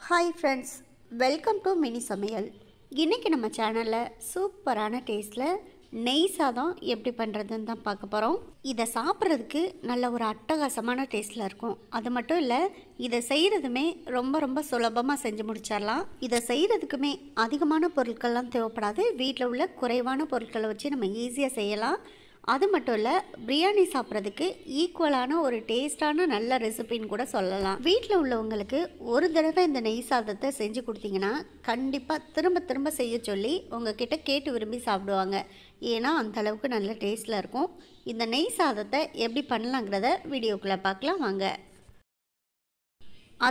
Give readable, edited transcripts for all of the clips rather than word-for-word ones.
Hi friends, welcome to mini சமையல். இன்றைக்கி நம்ம சேனலில் சூப்பரான டேஸ்ட்டில் நெய் சாதம் எப்படி பண்ணுறதுன்னு தான் பார்க்க போகிறோம். இதை சாப்பிட்றதுக்கு நல்ல ஒரு அட்டகாசமான டேஸ்ட்டில் இருக்கும். அது மட்டும் இல்லை, இதை செய்கிறதுமே ரொம்ப சுலபமாக செஞ்சு முடிச்சிடலாம். இதை செய்கிறதுக்குமே அதிகமான பொருட்கள்லாம் தேவைப்படாது. வீட்டில் உள்ள குறைவான பொருட்களை வச்சு நம்ம ஈஸியாக செய்யலாம். அது மட்டும் இல்லை, பிரியாணி சாப்பிட்றதுக்கு ஈக்குவலான ஒரு டேஸ்டான நல்ல ரெசிபின்னு கூட சொல்லலாம். வீட்டில் உள்ளவங்களுக்கு ஒரு தடவை இந்த நெய் சாதத்தை செஞ்சு கொடுத்தீங்கன்னா கண்டிப்பாக திரும்ப செய்ய சொல்லி உங்ககிட்ட கேட்டு விரும்பி சாப்பிடுவாங்க. ஏன்னா அந்தளவுக்கு நல்ல டேஸ்ட்டில் இருக்கும். இந்த நெய் சாதத்தை எப்படி பண்ணலாங்கிறத வீடியோக்குள்ளே பார்க்கலாம் வாங்க.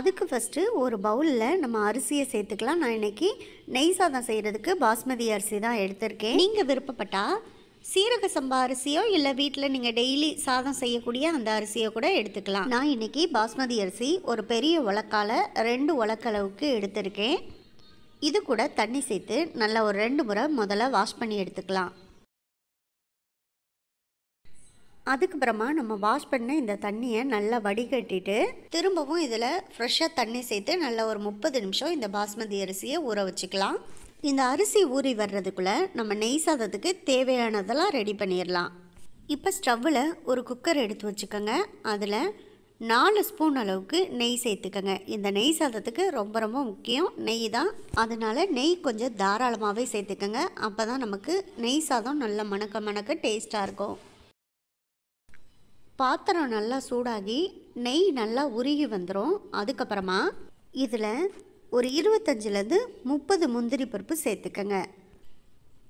அதுக்கு ஃபஸ்ட்டு ஒரு பவுலில் நம்ம அரிசியை சேர்த்துக்கலாம். நான் இன்றைக்கி நெய் சாதம் செய்கிறதுக்கு பாஸ்மதி அரிசி தான் எடுத்திருக்கேன். நீங்கள் விருப்பப்பட்டால் சீரக சம்பா அரிசியோ இல்லை வீட்டில் நீங்கள் டெய்லி சாதம் செய்யக்கூடிய அந்த அரிசியோ கூட எடுத்துக்கலாம். நான் இன்றைக்கி பாஸ்மதி அரிசி ஒரு பெரிய உலக்கால 2 உலக்களவுக்கு எடுத்திருக்கேன். இது கூட தண்ணி சேர்த்து நல்லா ஒரு 2 முறை முதல்ல வாஷ் பண்ணி எடுத்துக்கலாம். அதுக்கப்புறமா நம்ம வாஷ் பண்ண இந்த தண்ணியை நல்லா வடிகட்டிட்டு திரும்பவும் இதில் ஃப்ரெஷ்ஷாக தண்ணி சேர்த்து நல்லா ஒரு 30 நிமிஷம் இந்த பாஸ்மதி அரிசியை ஊற வச்சுக்கலாம். இந்த அரிசி ஊறி வர்றதுக்குள்ளே நம்ம நெய் சாதத்துக்கு தேவையானதெல்லாம் ரெடி பண்ணிடலாம். இப்போ ஸ்டவ்வில் ஒரு குக்கர் எடுத்து வச்சுக்கோங்க. அதில் 4 ஸ்பூன் அளவுக்கு நெய் சேர்த்துக்கோங்க. இந்த நெய் சாதத்துக்கு ரொம்ப முக்கியம் நெய் தான். அதனால் நெய் கொஞ்சம் தாராளமாகவே சேர்த்துக்கோங்க. அப்போ தான் நமக்கு நெய் சாதம் நல்லா மணக்க டேஸ்ட்டாக இருக்கும். பாத்திரம் நல்லா சூடாகி நெய் நல்லா உருகி வந்துடும். அதுக்கப்புறமா இதில் ஒரு 25லேருந்து 30 முந்திரி பருப்பு சேர்த்துக்கங்க.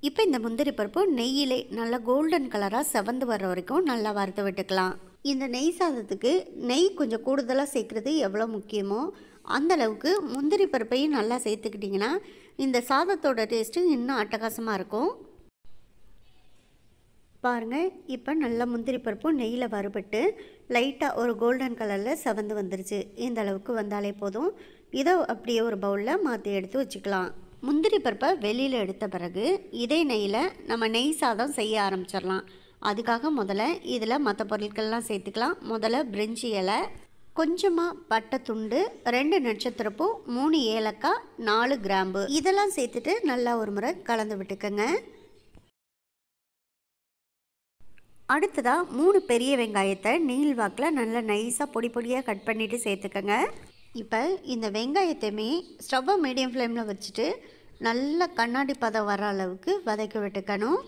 இப்போ இந்த முந்திரி பருப்பு நெய்யிலே நல்லா கோல்டன் கலராக செவந்து வர்ற வரைக்கும் நல்லா வறுத்து விட்டுக்கலாம். இந்த நெய் சாதத்துக்கு நெய் கொஞ்சம் கூடுதலாக சேர்க்குறது எவ்வளோ முக்கியமோ அந்தளவுக்கு முந்திரி பருப்பையும் நல்லா சேர்த்துக்கிட்டிங்கன்னா இந்த சாதத்தோட டேஸ்ட்டு இன்னும் அட்டகாசமாக இருக்கும். பாருங்கள், இப்போ நல்லா முந்திரி பருப்பும் நெய்யில் வறுபட்டு லைட்டாக ஒரு கோல்டன் கலரில் செவந்து வந்துருச்சு. இந்த அளவுக்கு வந்தாலே போதும். இதை அப்படியே ஒரு பவுலில் மாற்றி எடுத்து வச்சுக்கலாம். முந்திரி பருப்பை வெளியில் எடுத்த பிறகு இதே நெய்யில் நம்ம நெய் சாதம் செய்ய ஆரம்பிச்சிடலாம். அதுக்காக முதல்ல இதில் மற்ற பொருட்கள்லாம் சேர்த்துக்கலாம். முதல்ல பிரிஞ்சி இலை, கொஞ்சமாக பட்டை துண்டு, 2 நட்சத்திரப்பூ, 3 ஏலக்காய், 4 கிராம்பு இதெல்லாம் சேர்த்துட்டு நல்லா ஒரு முறை கலந்து விட்டுக்கோங்க. அடுத்ததாக 3 பெரிய வெங்காயத்தை நீள் வாக்கில் நல்லா நைஸாக பொடியாக கட் பண்ணிவிட்டு சேர்த்துக்கோங்க. இப்போ இந்த வெங்காயத்தையுமே ஸ்டவ்வை மீடியம் ஃப்ளேமில் வச்சுட்டு நல்லா கண்ணாடி பதம் வர அளவுக்கு வதக்கி விட்டுக்கணும்.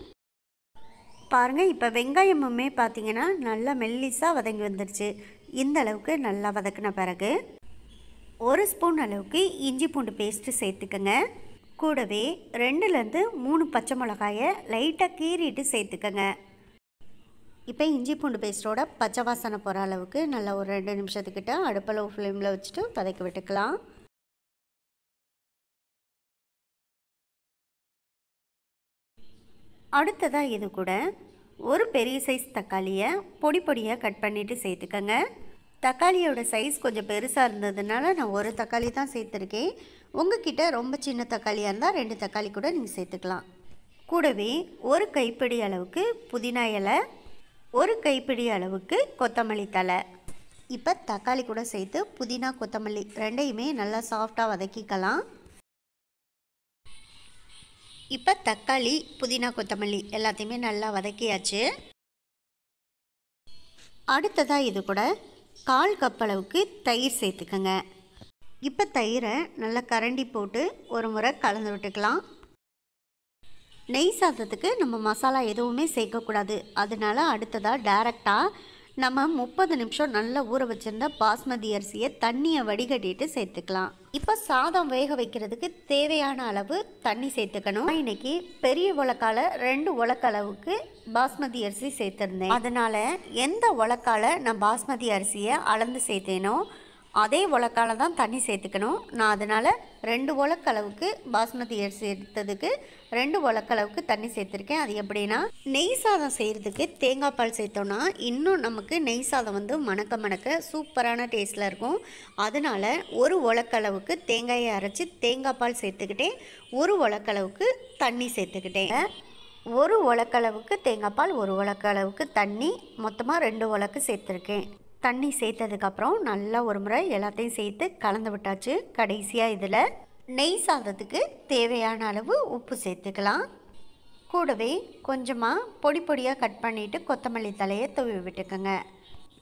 பாருங்கள், இப்போ வெங்காயமுமே பார்த்திங்கன்னா நல்லா மெல்லிஸாக வதங்கி வந்துடுச்சு. இந்த அளவுக்கு நல்லா வதக்கின பிறகு 1 ஸ்பூன் அளவுக்கு இஞ்சி பூண்டு பேஸ்ட்டு சேர்த்துக்கோங்க. கூடவே 2லேருந்து 3 பச்சை மிளகாயை லைட்டாக கீறிட்டு சேர்த்துக்கோங்க. இப்போ இஞ்சி பூண்டு பேஸ்ட்டோட பச்சை வாசனை போகிற அளவுக்கு நல்லா ஒரு 2 நிமிஷத்துக்கிட்ட அடுப்பில் ஃப்ளேமில் வச்சுட்டு வதக்கி விட்டுக்கலாம். அடுத்ததாக இது கூட ஒரு பெரிய சைஸ் தக்காளியை பொடியாக கட் பண்ணிவிட்டு சேர்த்துக்கோங்க. தக்காளியோட சைஸ் கொஞ்சம் பெருசாக இருந்ததுனால நான் ஒரு தக்காளி தான் சேர்த்துருக்கேன். உங்ககிட்ட ரொம்ப சின்ன தக்காளியாக இருந்தால் 2 தக்காளி கூட நீங்கள் சேர்த்துக்கலாம். கூடவே ஒரு கைப்பிடி அளவுக்கு புதினா இலை, ஒரு கைப்பிடி அளவுக்கு கொத்தமல்லி தழை. இப்போ தக்காளி கூட சேர்த்து புதினா கொத்தமல்லி 2யுமே நல்லா சாஃப்டாக வதக்கிக்கலாம். இப்போ தக்காளி புதினா கொத்தமல்லி எல்லாத்தையுமே நல்லா வதக்கியாச்சு. அடுத்ததாக இது கூட 1/4 கப் அளவுக்கு தயிர் சேர்த்துக்கோங்க. இப்போ தயிரை நல்லா கரண்டி போட்டு ஒரு முறை கலந்து விட்டுக்கலாம். நெய் சாதத்துக்கு நம்ம மசாலா எதுவுமே சேர்க்கக்கூடாது. அதனால அடுத்ததாக டைரெக்டாக நம்ம 30 நிமிஷம் நல்லா ஊற வச்சுருந்த பாஸ்மதி அரிசியை தண்ணியை வடிகட்டிட்டு சேர்த்துக்கலாம். இப்போ சாதம் வேக வைக்கிறதுக்கு தேவையான அளவு தண்ணி சேர்த்துக்கணும். இன்றைக்கி பெரிய உலக்கால 2 உலக்களவுக்கு பாஸ்மதி அரிசி சேர்த்துருந்தேன். அதனால் எந்த உலக்கால நான் பாஸ்மதி அரிசியை அளந்து சேர்த்தேனோ அதே உலக்கால தான் தண்ணி சேர்த்துக்கணும். நான் அதனால் 2 உலக்களவுக்கு பாஸ்மதி அரிசி எடுத்ததுக்கு 2 உலக்களவுக்கு தண்ணி சேர்த்துருக்கேன். அது எப்படின்னா, நெய் சாதம் செய்கிறதுக்கு தேங்காய் பால் சேர்த்தோன்னா இன்னும் நமக்கு நெய் சாதம் வந்து மணக்க சூப்பரான டேஸ்ட்டில் இருக்கும். அதனால் 1 உலக்களவுக்கு தேங்காயை அரைச்சி தேங்காய் பால் சேர்த்துக்கிட்டேன். 1 உலக்களவுக்கு தண்ணி சேர்த்துக்கிட்டேன். 1 உலக்களவுக்கு தேங்காய் பால், 1 உலக்களவுக்கு தண்ணி, மொத்தமாக 2 உலக்கு சேர்த்துருக்கேன். தண்ணி சேர்த்ததுக்கப்புறம் நல்லா ஒரு முறை எல்லாத்தையும் சேர்த்து கலந்து விட்டாச்சு. கடைசியாக இதில் நெய் சாதத்துக்கு தேவையான அளவு உப்பு சேர்த்துக்கலாம். கூடவே கொஞ்சமாக பொடி பொடியாக கட் பண்ணிவிட்டு கொத்தமல்லி தலையை தூவி விட்டுக்கோங்க.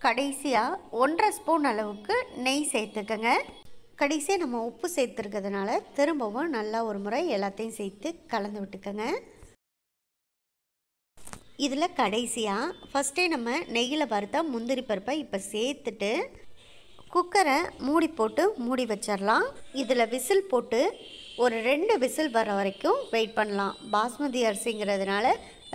கடைசியாக 1.5 ஸ்பூன் அளவுக்கு நெய் சேர்த்துக்கோங்க. கடைசியாக நம்ம உப்பு சேர்த்துருக்கிறதுனால திரும்பவும் நல்லா ஒரு முறை எல்லாத்தையும் சேர்த்து கலந்து விட்டுக்கோங்க. இதில் கடைசியாக ஃபஸ்ட்டே நம்ம நெய்யில் வறுத்த முந்திரி பருப்பை இப்போ சேர்த்துட்டு குக்கரை மூடி போட்டு மூடி வச்சிடலாம். இதில் விசில் போட்டு ஒரு 2 விசில் வர வரைக்கும் வெயிட் பண்ணலாம். பாஸ்மதி அரிசிங்கிறதுனால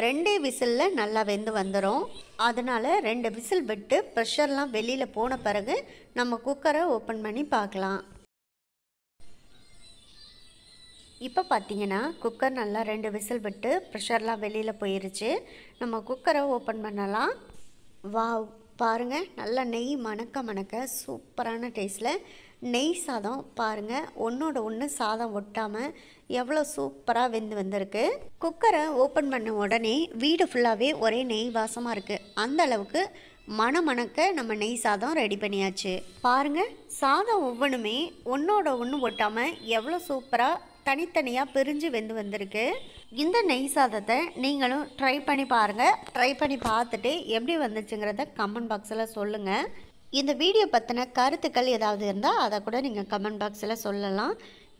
2 விசிலில் நல்லா வெந்து வந்துடும். அதனால் 2 விசில் விட்டு ப்ரெஷர்லாம் வெளியில் போன பிறகு நம்ம குக்கரை ஓப்பன் பண்ணி பார்க்கலாம். இப்போ பார்த்தீங்கன்னா குக்கர் நல்லா 2 விசில் விட்டு ப்ரெஷர்லாம் வெளியில் போயிருச்சு. நம்ம குக்கரை ஓப்பன் பண்ணலாம். வாவ், பாருங்கள், நல்லா நெய் மணக்க மணக்க சூப்பரான டேஸ்ட்டில் நெய் சாதம் பாருங்கள், ஒன்றோட ஒன்று சாதம் ஒட்டாமல் எவ்வளோ சூப்பராக வெந்து வந்திருக்கு. குக்கரை ஓப்பன் பண்ண உடனே வீடு ஃபுல்லாகவே ஒரே நெய் வாசமாக இருக்குது. அந்த அளவுக்கு மணக்க நம்ம நெய் சாதம் ரெடி பண்ணியாச்சு. பாருங்கள், சாதம் ஒவ்வொன்றுமே ஒன்றோட ஒன்று ஒட்டாமல் எவ்வளோ சூப்பராக தனித்தனியாக பிரிஞ்சு வெந்து வந்திருக்கு. இந்த நெய் சாதத்தை நீங்களும் ட்ரை பண்ணி பாருங்கள். ட்ரை பண்ணி பார்த்துட்டு எப்படி வந்துச்சுங்கிறத கமெண்ட் பாக்ஸில் சொல்லுங்கள். இந்த வீடியோ பற்றின கருத்துக்கள் ஏதாவது இருந்தால் அதை கூட நீங்கள் கமெண்ட் பாக்ஸில் சொல்லலாம்.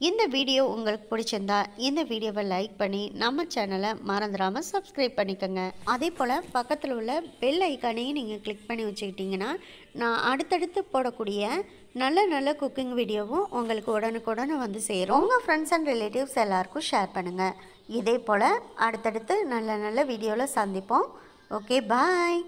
இந்த வீடியோ உங்களுக்கு பிடிச்சிருந்தா இந்த வீடியோவை லைக் பண்ணி நம்ம சேனலை மறந்துடாமல் சப்ஸ்கிரைப் பண்ணிக்கோங்க. அதே போல் பக்கத்தில் உள்ள பெல் ஐக்கானையும் நீங்கள் கிளிக் பண்ணி வச்சுக்கிட்டிங்கன்னா நான் அடுத்தடுத்து போடக்கூடிய நல்ல குக்கிங் வீடியோவும் உங்களுக்கு உடனுக்குடனே வந்து சேரும். உங்கள் ஃப்ரெண்ட்ஸ் அண்ட் ரிலேட்டிவ்ஸ் எல்லாருக்கும் ஷேர் பண்ணுங்கள். இதே போல் அடுத்தடுத்து நல்ல வீடியோவில் சந்திப்போம். ஓகே, பாய்.